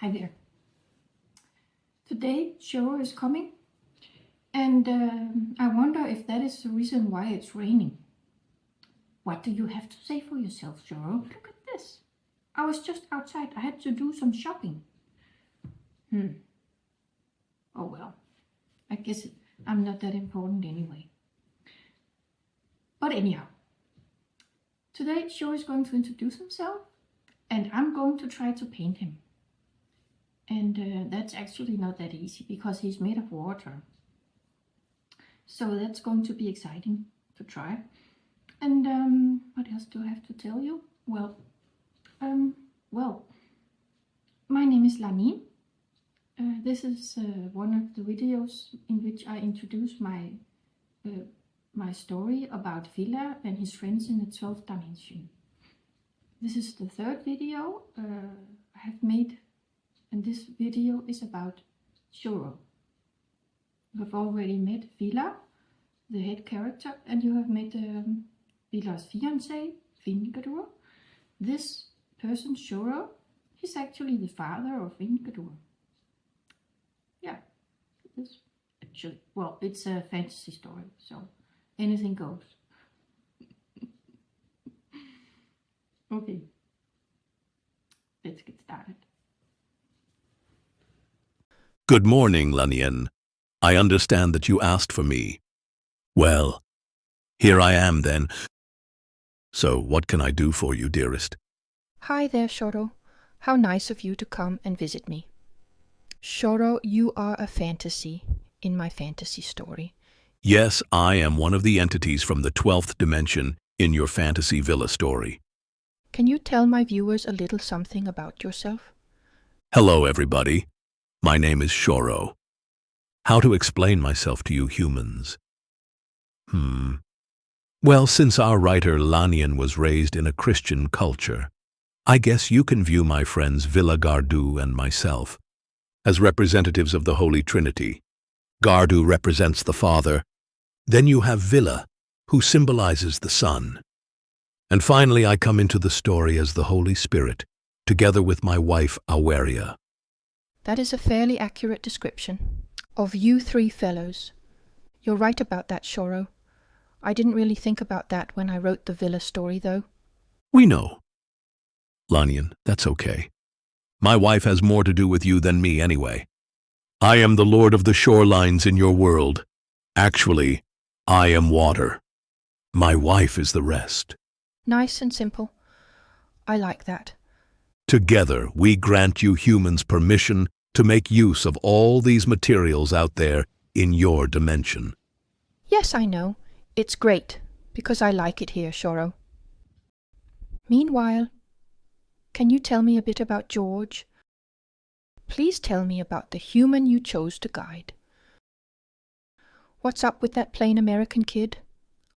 Hi there. Today, Shoro is coming, and I wonder if that is the reason why it's raining. What do you have to say for yourself, Shoro? Look at this. I was just outside. I had to do some shopping. Oh well. I guess I'm not that important anyway. But anyhow, today Shoro is going to introduce himself, and I'm going to try to paint him. And that's actually not that easy because he's made of water. So that's going to be exciting to try. And what else do I have to tell you? Well, my name is Lani. This is one of the videos in which I introduce my story about Villa and his friends in the 12th dimension. This is the third video I have made. And this video is about Shoro. You have already met Villa, the head character, and you have met Villa's fiancé, Winngadur. This person, Shoro, is actually the father of Winngadur. Yeah, it's actually, well, it's a fantasy story, so anything goes. Okay, let's get started. Good morning, Lanian. I understand that you asked for me. Well, here I am then. So what can I do for you, dearest? Hi there, Shoro. How nice of you to come and visit me. Shoro, you are a fantasy in my fantasy story. Yes, I am one of the entities from the 12th dimension in your fantasy villa story. Can you tell my viewers a little something about yourself? Hello, everybody. My name is Shoro. How to explain myself to you humans? Well, since our writer Lanian was raised in a Christian culture, I guess you can view my friends Winngadur and myself as representatives of the Holy Trinity. Gardu represents the Father. Then you have Villa, who symbolizes the Son. And finally, I come into the story as the Holy Spirit, together with my wife Aweria. That is a fairly accurate description of you three fellows. You're right about that, Shoro. I didn't really think about that when I wrote the villa story, though. We know. Lanian, that's okay. My wife has more to do with you than me anyway. I am the lord of the shorelines in your world. Actually, I am water. My wife is the rest. Nice and simple. I like that. Together, we grant you humans permission to make use of all these materials out there in your dimension. Yes, I know. It's great, because I like it here, Shoro. Meanwhile, can you tell me a bit about George? Please tell me about the human you chose to guide. What's up with that plain American kid?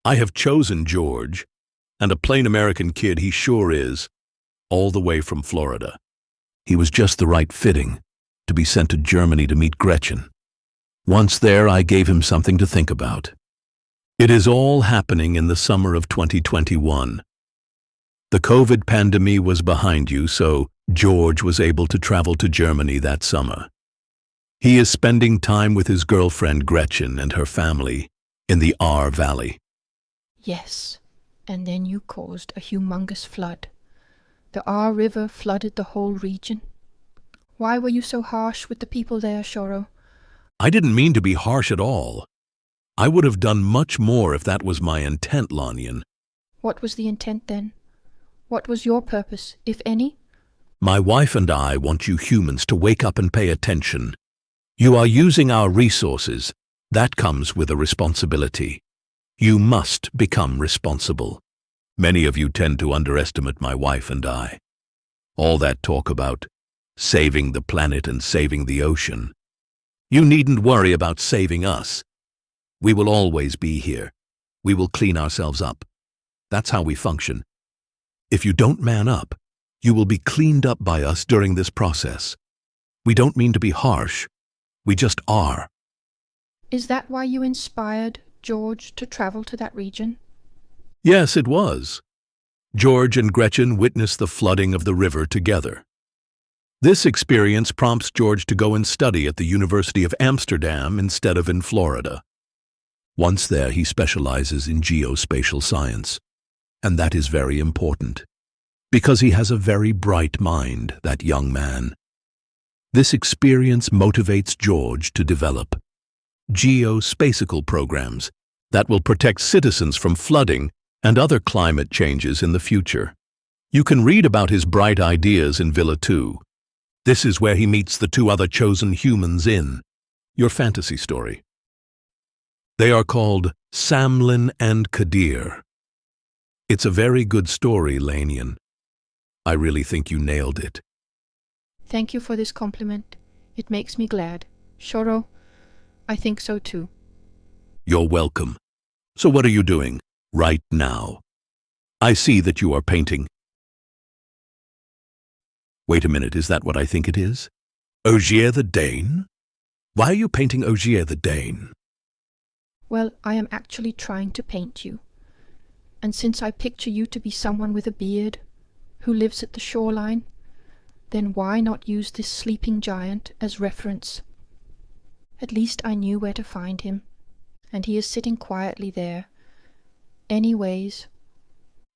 I have chosen George, and a plain American kid he sure is, all the way from Florida. He was just the right fitting to be sent to Germany to meet Gretchen. Once there, I gave him something to think about. It is all happening in the summer of 2021. The COVID pandemic was behind you, so George was able to travel to Germany that summer. He is spending time with his girlfriend Gretchen and her family in the Ahr Valley. Yes, and then you caused a humongous flood. The Ahr River flooded the whole region. Why were you so harsh with the people there, Shoro? I didn't mean to be harsh at all. I would have done much more if that was my intent, Lanian. What was the intent then? What was your purpose, if any? My wife and I want you humans to wake up and pay attention. You are using our resources. That comes with a responsibility. You must become responsible. Many of you tend to underestimate my wife and I. All that talk about saving the planet and saving the ocean. You needn't worry about saving us. We will always be here. We will clean ourselves up. That's how we function. If you don't man up, you will be cleaned up by us during this process. We don't mean to be harsh. We just are. Is that why you inspired George to travel to that region? Yes, it was. George and Gretchen witnessed the flooding of the river together. This experience prompts George to go and study at the University of Amsterdam instead of in Florida. Once there, he specializes in geospatial science, and that is very important, because he has a very bright mind, that young man. This experience motivates George to develop geospatial programs that will protect citizens from flooding and other climate changes in the future. You can read about his bright ideas in Villa 2. This is where he meets the two other chosen humans in your fantasy story. They are called Samlin and Kadir. It's a very good story, Lanyan. I really think you nailed it. Thank you for this compliment. It makes me glad. Shoro, I think so too. You're welcome. So what are you doing right now? I see that you are painting. Wait a minute, is that what I think it is? Ogier the Dane? Why are you painting Ogier the Dane? Well, I am actually trying to paint you. And since I picture you to be someone with a beard, who lives at the shoreline, then why not use this sleeping giant as reference? At least I knew where to find him, and he is sitting quietly there. Anyways.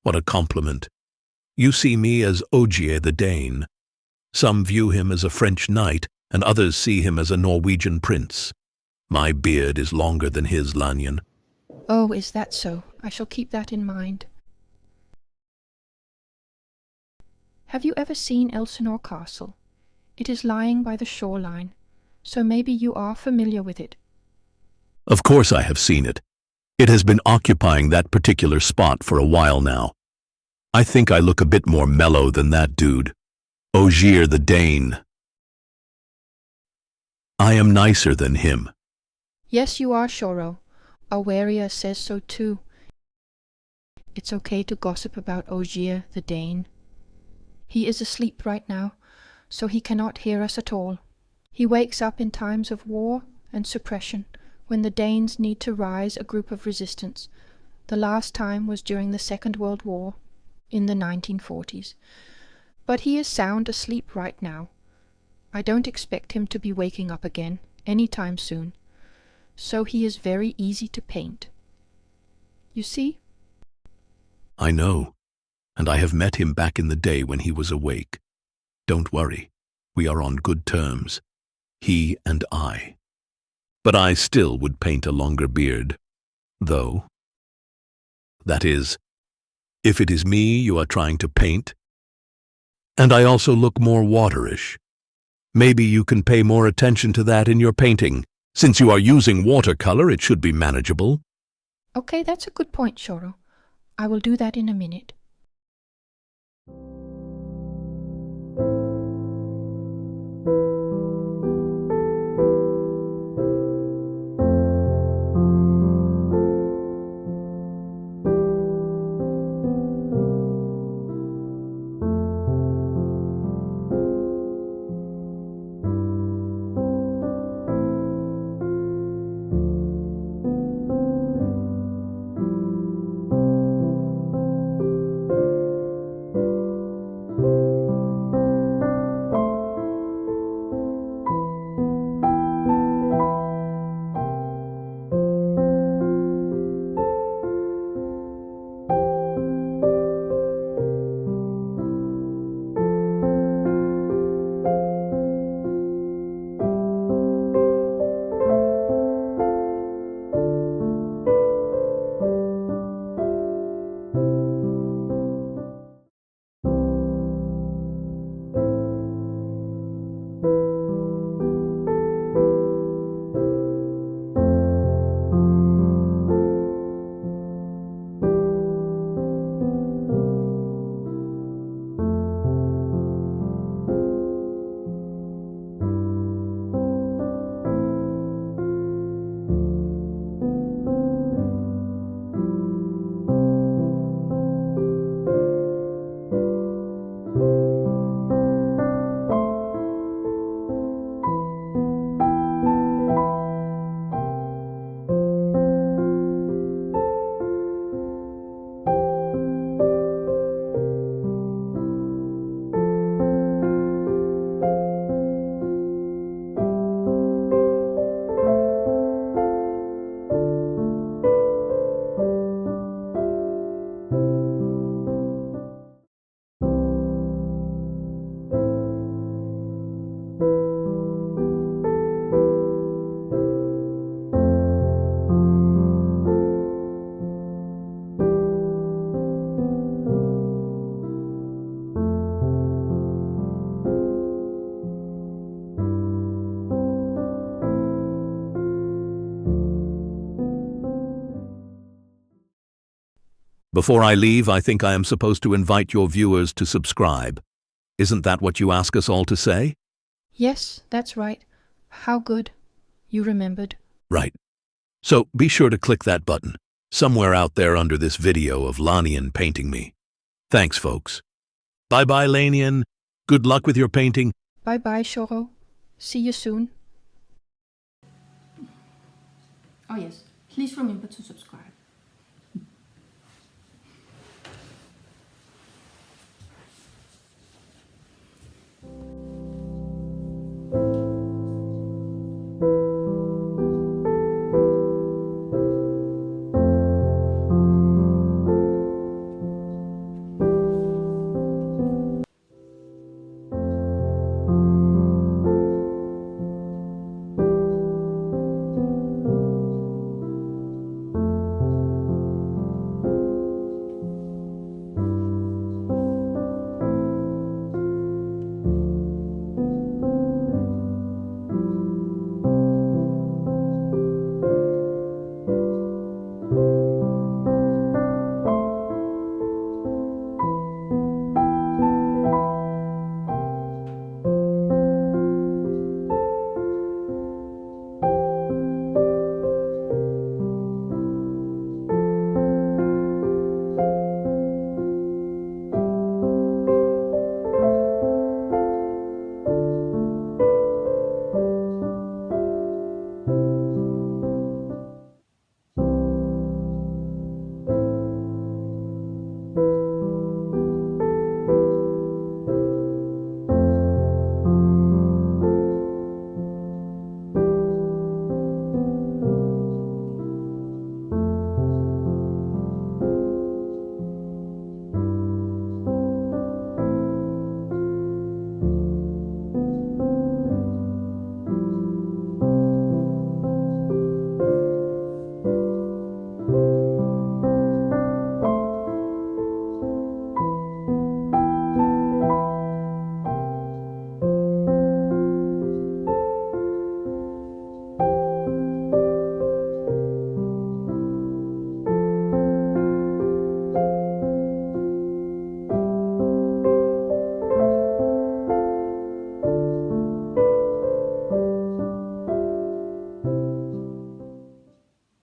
What a compliment. You see me as Ogier the Dane. Some view him as a French knight, and others see him as a Norwegian prince. My beard is longer than his, Lanyan. Oh, is that so? I shall keep that in mind. Have you ever seen Elsinore Castle? It is lying by the shoreline, so maybe you are familiar with it. Of course I have seen it. It has been occupying that particular spot for a while now. I think I look a bit more mellow than that dude. Ogier the Dane. I am nicer than him. Yes, you are, Shoro. Awaria says so too. It's okay to gossip about Ogier the Dane. He is asleep right now, so he cannot hear us at all. He wakes up in times of war and suppression, when the Danes need to rise a group of resistance. The last time was during the Second World War, in the 1940s. But he is sound asleep right now. I don't expect him to be waking up again any time soon. So he is very easy to paint. You see? I know, and I have met him back in the day when he was awake. Don't worry, we are on good terms, he and I. But I still would paint a longer beard, though. That is, if it is me you are trying to paint. And I also look more waterish. Maybe you can pay more attention to that in your painting. Since you are using watercolor, it should be manageable. Okay, that's a good point, Shoro. I will do that in a minute. Before I leave, I think I am supposed to invite your viewers to subscribe. Isn't that what you ask us all to say? Yes, that's right. How good. You remembered. Right. So be sure to click that button, somewhere out there under this video of Lanian painting me. Thanks, folks. Bye-bye, Lanian. Good luck with your painting. Bye-bye, Shoro. See you soon. Oh yes, please remember to subscribe.